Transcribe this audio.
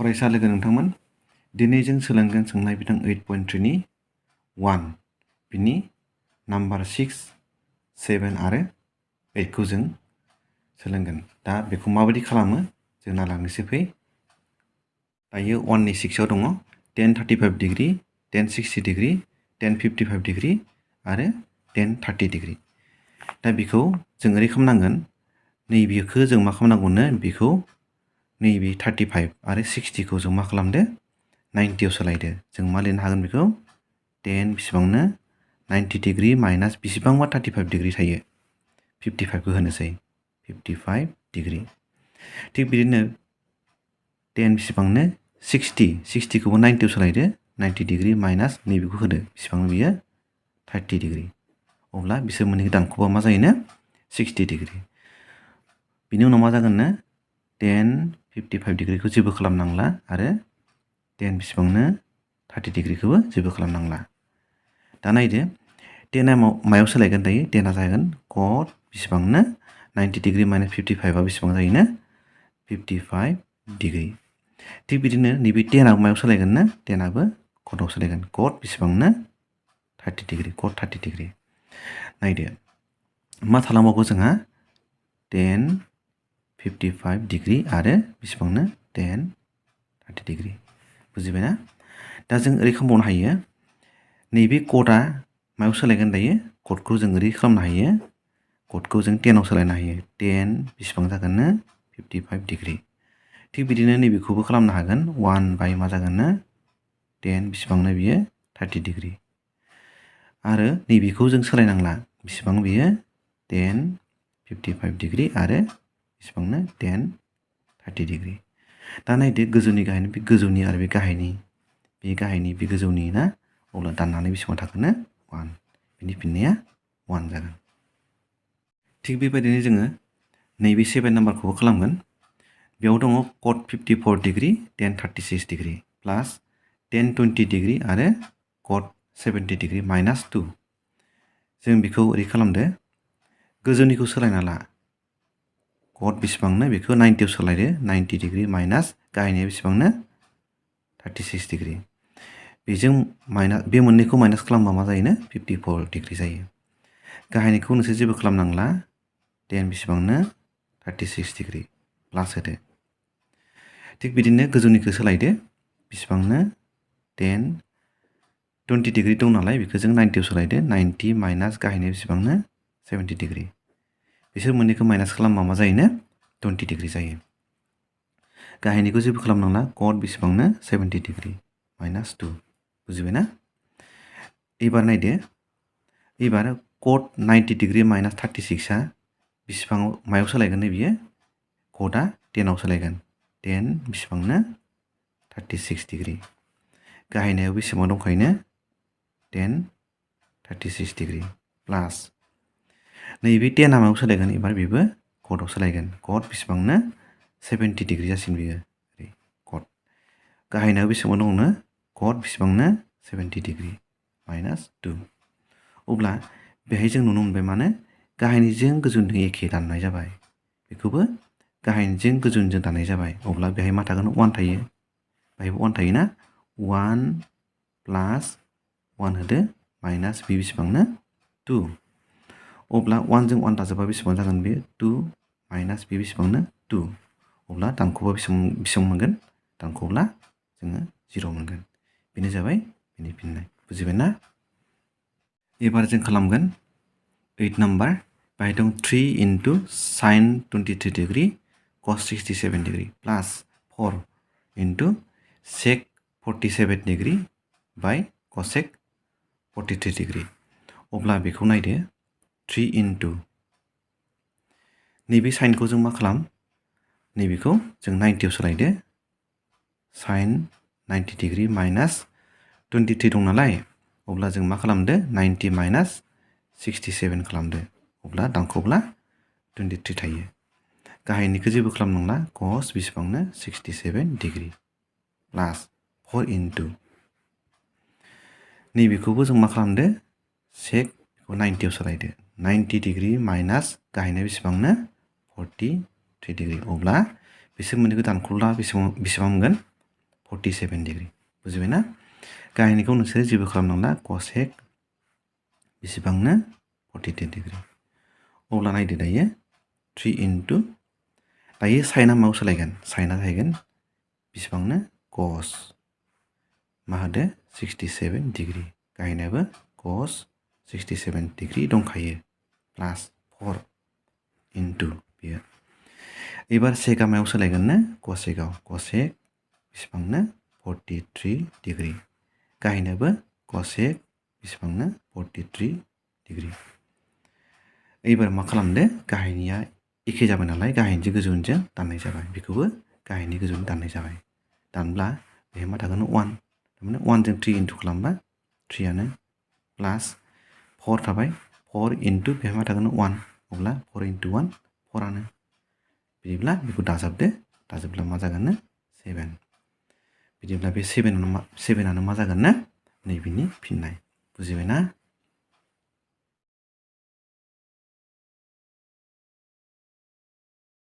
फरायसा लोगो नोंथांमोन दिनै जों सोलोंगोन सोंनाय बिथां 8.3 नि 1 बिनि नाम्बार 6 7 आरो 8 खौ जों सोलोंगोन दा बेखौ माबायदि खालामो जों नायलांनोसै फै दायो 1 नि 6 आव दङ 1035 डिग्री 1060 डिग्री 1055 डिग्री आरो 1030 डिग्री दा बेखौ जों ओरै खालामनांगोन नैबेखौ जों मा खालामनांगौनो बेखौ नैबे 35 आरो 60 खौ जों मा खालामदो 90 आव सोलायदो जों मा लिरनो हागोन बेखौ 10 बेसेबांनो 90 डिग्री माइनास बेसेबांबा 35 डिग्री थायो 55 खौ होनोसै 55 डिग्री थिग बिदिनो 10 बेसेबांनो 60 खौबो 90 आव सोलायदो 90 डिग्री माइनास नैबेखौ होदो बेसेबां बियो 30 डिग्री अब्ला बिसोर मोननैखौ दानख'बा मा जायोनो 60 डिग्री बिनि उनाव मा जागोननो 10 55 डिग्रीखौ जेबो खालामनांला आरो 10 बेसेबांनो 30 डिग्रीखौबो जेबो खालामनांला दा नायदो 10आ मायाव सोलायगोन दायो 10आ जागोन कट बेसेबांनो 90 डिग्री माइनास 55 आ बेसेबां जायोनो 55 डिग्री थिग बिदिनो नैबे 10आ मायाव सोलायगोन ना 10आबो कटआव सोलायगोन कट बेसेबांनो 30 डिग्री कट 30 डिग्री नायदो मा थालांबावगौ जोंहा 10 55 डिग्री आरो बेसेबांनो 10 30 डिग्री बुजिबायना दा जों ओरै खालामबावनो हायो नैबे कटआ मायाव सोलायगोन दायो कटखौ जों ओरै खालामनो हायो कटखौ जों 10 आव सोलायनो हायो 10 बेसेबां जागोननो 55 डिग्री थिग बिदिनो नैबेखौबो खालामनो हागोन 1 बाय मा जागोननो 10 बेसेबांनो बियो 30 डिग्री आरो नैबेखौ जों सोलायनांला बेसेबां बियो 10 55 डिग्री आरो बेसेबांनो 10 30 डिग्री दा नायदो गोजौनि गाहायनि बे गोजौनि आरो बे गाहायनि बे गोजौनि ना अब्ला दाननानै बेसेबां थागोन 1 बिनि फिननाया 1 जागोन थिग बेबायदिनो जोङो नैबे 7 नाम्बारखौबो खालामगोन बेयाव दङ कट 54 डिग्री 10 36 डिग्री प्लास 10 20 डिग्री आरो कट 70 डिग्री माइनास 2 जों बेखौ ओरै खालामदो गोजौनिखौ सोलायना ला कट बेसेबांनो बेखौ 90 आव सोलायदो 90 डिग्री माइनास गाहायनिया बेसेबांनो 36 डिग्री बेजों माइनास बे मोननैखौ माइनास खालामबा मा जायोनो 54 डिग्री जायो गाहायनिखौ नोंसोर जेबो खालामनांला 10 बेसेबांनो 36 डिग्री प्लास होदो थिग बिदिनो गोजौनिखौ सोलायदो बेसेबांनो 10 20 डिग्री दं नालाय बेखौ जों 90 आव सोलायदो 90 माइनास गाहायनिया बेसेबांनो 70 डिग्री बिसोर मोननैखौ माइनास खालामबा मा जायोनो 20 डिग्री जायो गाहायनिखौ जेबो खालामनांला कट बेसेबांनो 70 डिग्री माइनास 2 बुजिबायना एबार नायदो एबार कट 90 डिग्री माइनास 36 आ बेसेबां मायाव सोलायगोन नै बियो कटआ 10 आव सोलायगोन 10 बेसेबांनो 36 डिग्री गाहायनियाव बेसेबां दंखायोनो 10 36 डिग्री प्लास नैबे 10 आ मायाव सोलायगोन एबार बेबो कटआव सोलायगोन कट बेसेबांनो 70 डिग्री जासिगोन बियो कट गाहायनियाव बेसेबां दंनो कट बेसेबांनो 70 डिग्री माइनास 2 अब्ला बेहाय जों नुनो मोनबाय माने गाहायनिजों गोजौनिजों एखे दाननाय जाबाय बेखौबो गाहायनिजों गोजौनिजों दाननाय जाबाय अब्ला बेहाय मा थागोन 1 थायो बेहायबो 1 थायोना 1 प्लास 1 होदो माइनास बे बेसेबांनो 2 अब्ला 1 जों 1 दाजाबा बेसेबां जागोन बे 2 माइनास बे बेसेबांनो 2 अब्ला दानख'बा बेसेबां मोनगोन दानख'ब्ला जोङो 0 मोनगोन बेनो जाबाय बेनि फिननाय बुजिबायना एबार जों खालामगोन 8 नाम्बार बाहाय दं 3 into sin 23 degree cos 67 degree plus 4 into sec 47 degree by cosec 43 degree अब्ला बेखौ नायदो 3 into नैबे साइनखौ जों मा खालाम नैबेखौ जों 90 आव सोलायदो sin 90 डिग्री माइनास 23 दं नालाय अब्ला जों मा खालामदो 90 माइनास 67 खालामदो अब्ला दानख'ब्ला 23 थायो गाहायनिखौ जेबो खालामनांला cos बेसेबांनो 67 डिग्री प्लास 4 into नैबेखौबो जों मा खालामदो sec 90 आव सोलायदो 90 डिग्री माइनास गाहायनिया बेसेबांनो 43 डिग्री अब्ला बिसोर मोननैखौ दानख'ब्ला बेसेबां मोनगोन 47 डिग्री बुजिबायना गाहायनिखौ नोंसोर जेबो खालामनांला कसेक बेसेबांनो 42 डिग्री अब्ला नायदो दायो 3 इनटु दायो साइना मायाव सोलायगोन साइना जाहैगोन बेसेबांनो कस मा होदो 67 डिग्री गाहायनाबो कस 67 डिग्री दंखायो प्लास 4 इनटु बेयो एबार सेकआ मायाव सोलायगोन नो कसेकआव कसेक बेसेबांनो 43 डिग्री गाहायनाबो कसेक बेसेबांनो 43 डिग्री एबार मा खालामदो गाहायनिया एखे जाबाय नालाय गाहायनिजों गोजौनिजों दाननाय जाबाय बेखौबो गाहायनि गोजौनि दाननाय जाबाय दानब्ला बेहाय मा थागोन 1 थारमाने 1 जों 3 इनटु खालामबा 3 आनो प्लास 4 थाबाय 4 इनटु बेहाय मा थागोन 1 अब्ला 4 इनटु 1 4 आनो बिदिब्ला बेखौ दाजाबब्ला मा जागोन नो 7 बिदिब्ला बे 7 आनो मा जागोन ना नैबेनि फिननाय बुजिबायना